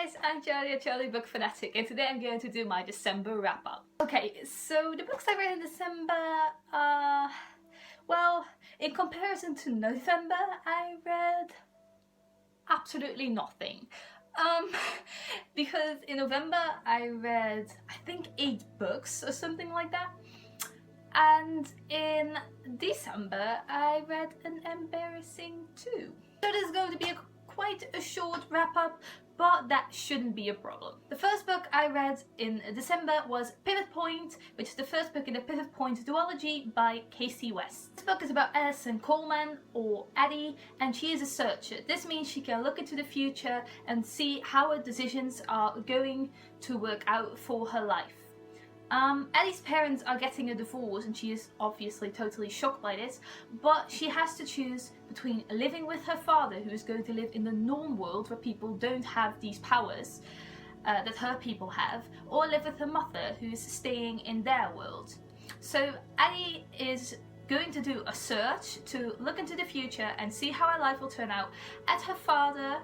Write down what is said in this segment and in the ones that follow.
guys, I'm Charlie Book Fanatic, and today I'm going to do my December wrap up. Okay, so the books I read in December, well, in comparison to November, I read absolutely nothing. Because in November I read, I think 8 books or something like that. And in December I read an embarrassing 2. So this is going to be quite a short wrap up, but that shouldn't be a problem. The first book I read in December was Pivot Point, which is the first book in the Pivot Point duology by Kasie West. This book is about Alison Coleman, or Addie, and she is a searcher. This means she can look into the future and see how her decisions are going to work out for her life. Addie's parents are getting a divorce and she is obviously totally shocked by this, but she has to choose between living with her father, who is going to live in the norm world where people don't have these powers that her people have, or live with her mother, who is staying in their world. So Addie is going to do a search to look into the future and see how her life will turn out at her father,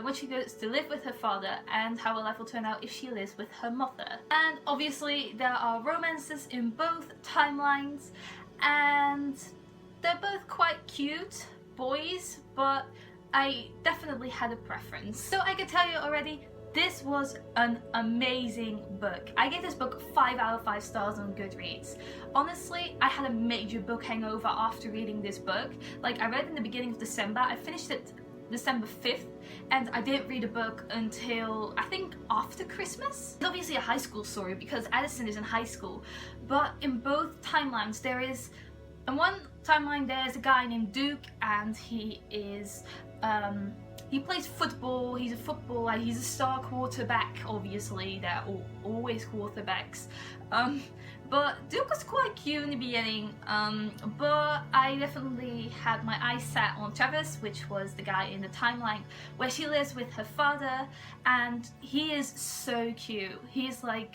when she goes to live with her father, and how her life will turn out if she lives with her mother. And obviously there are romances in both timelines, and they're both quite cute boys, but I definitely had a preference. So I can tell you already, this was an amazing book. I gave this book 5 out of 5 stars on Goodreads. Honestly, I had a major book hangover after reading this book. Like, I read it in the beginning of December, I finished it December 5th, and I didn't read a book until I think after Christmas. It's obviously a high school story because Addison is in high school, but in both timelines there is, in one timeline there's a guy named Duke, and he is he plays football, he's a footballer, he's a star quarterback. Obviously they're always quarterbacks, but Duke was quite cute in the beginning, but I definitely had my eyes set on Travis, which was the guy in the timeline where she lives with her father, and he is so cute. He's like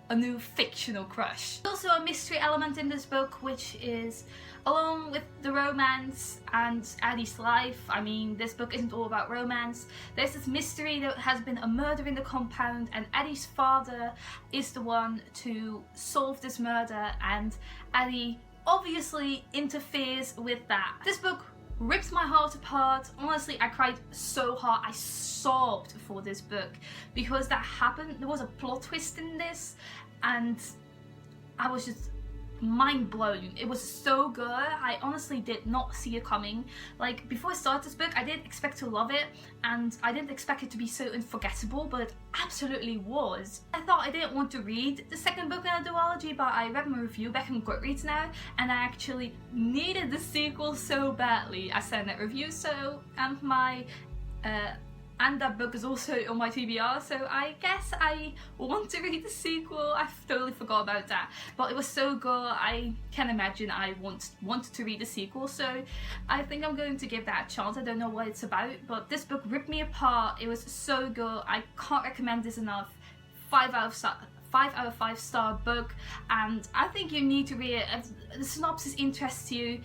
a new fictional crush. There's also a mystery element in this book, which is, along with the romance and Addie's life, I mean, this book isn't all about romance. There's this mystery that has been a murder in the compound, and Addie's father is the one to solve this murder, and Addie obviously interferes with that. This book ripped my heart apart. Honestly, I cried so hard. I sobbed for this book because that happened. There was a plot twist in this, and I was just mind blown. It was so good. I honestly did not see it coming. Like, before I started this book, I didn't expect to love it, and I didn't expect it to be so unforgettable, but it absolutely was. I thought I didn't want to read the second book in a duology, but I read my review back on Goodreads now, and I actually needed the sequel so badly. I sent that review, so, and my and that book is also on my TBR, so I guess I want to read the sequel. I totally forgot about that, but it was so good. I can imagine I wanted to read the sequel, so I think I'm going to give that a chance. I don't know what it's about, but this book ripped me apart. It was so good. I can't recommend this enough. 5 out of 5 star book, and I think you need to read it. If the synopsis interests you,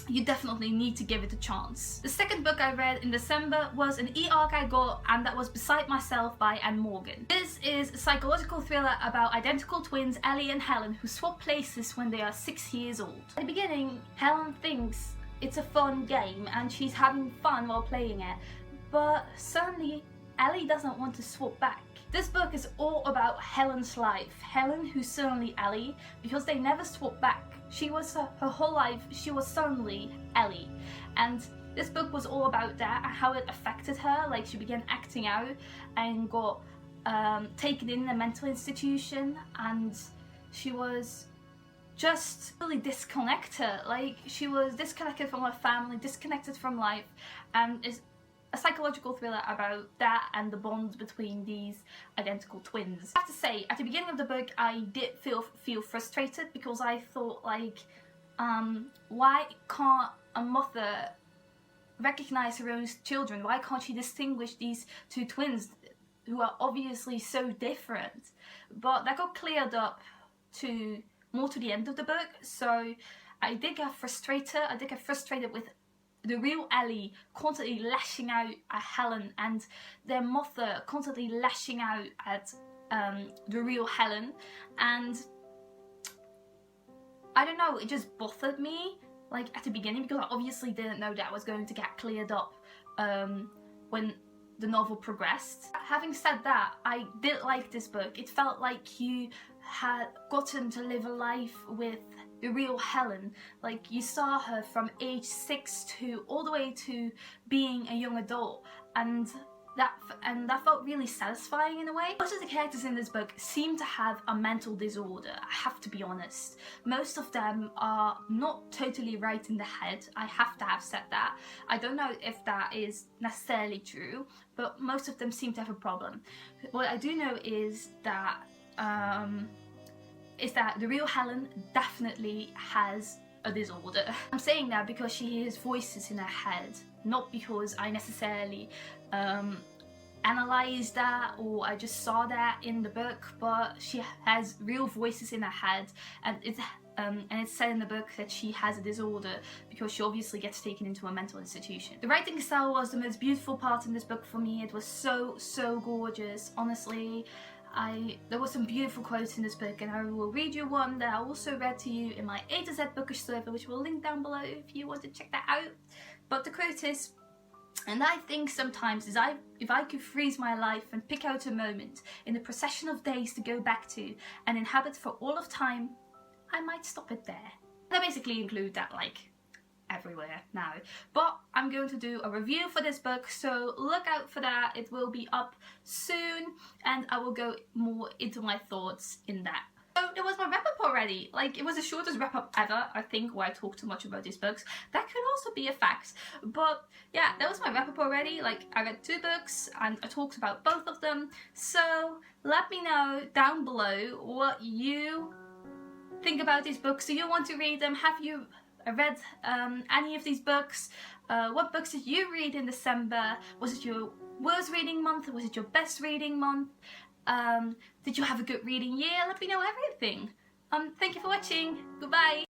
you definitely need to give it a chance. The second book I read in December was an e-arc I got, and that was Beside Myself by Anne Morgan. This is a psychological thriller about identical twins Ellie and Helen who swap places when they are 6 years old. At the beginning, Helen thinks it's a fun game and she's having fun while playing it, but suddenly Ellie doesn't want to swap back. This book is all about Helen's life. Helen, who's suddenly Ellie, because they never swap back. She was her whole life, she was suddenly Ellie. And this book was all about that and how it affected her. Like, she began acting out and got taken in a mental institution, and she was just really disconnected. Like, she was disconnected from her family, disconnected from life, and it's a psychological thriller about that and the bond between these identical twins. I have to say, at the beginning of the book, I did feel frustrated because I thought, like, why can't a mother recognize her own children? Why can't she distinguish these two twins who are obviously so different? But that got cleared up more to the end of the book, so I did get frustrated. I did get frustrated with the real Ellie constantly lashing out at Helen, and their mother constantly lashing out at the real Helen. And I don't know, it just bothered me like at the beginning, because I obviously didn't know that was going to get cleared up when the novel progressed. Having said that, I did like this book. It felt like you had gotten to live a life with the real Helen. Like, you saw her from age 6 to all the way to being a young adult, and that felt really satisfying in a way. Most of the characters in this book seem to have a mental disorder, I have to be honest. Most of them are not totally right in the head, I have to have said that. I don't know if that is necessarily true, but most of them seem to have a problem. What I do know is that the real Helen definitely has a disorder. I'm saying that because she hears voices in her head, not because I necessarily analysed that or I just saw that in the book, but she has real voices in her head, and it's said in the book that she has a disorder because she obviously gets taken into a mental institution. The writing style was the most beautiful part in this book for me. It was so gorgeous, honestly. There were some beautiful quotes in this book, and I will read you one that I also read to you in my A to Z bookish server, which we'll link down below if you want to check that out. But the quote is, "And I think sometimes if I could freeze my life and pick out a moment in the procession of days to go back to and inhabit for all of time, I might stop it there." And I basically include that like everywhere now. But I'm going to do a review for this book, so look out for that. It will be up soon, and I will go more into my thoughts in that. So that was my wrap up already. Like, it was the shortest wrap up ever, I think, where I talked too much about these books. That could also be a fact. But yeah, that was my wrap up already. Like, I read 2 books and I talked about both of them. So let me know down below what you think about these books. Do you want to read them? Have you read any of these books? What books did you read in December? Was it your worst reading month? Was it your best reading month? Did you have a good reading year? Let me know everything. Thank you for watching. Goodbye.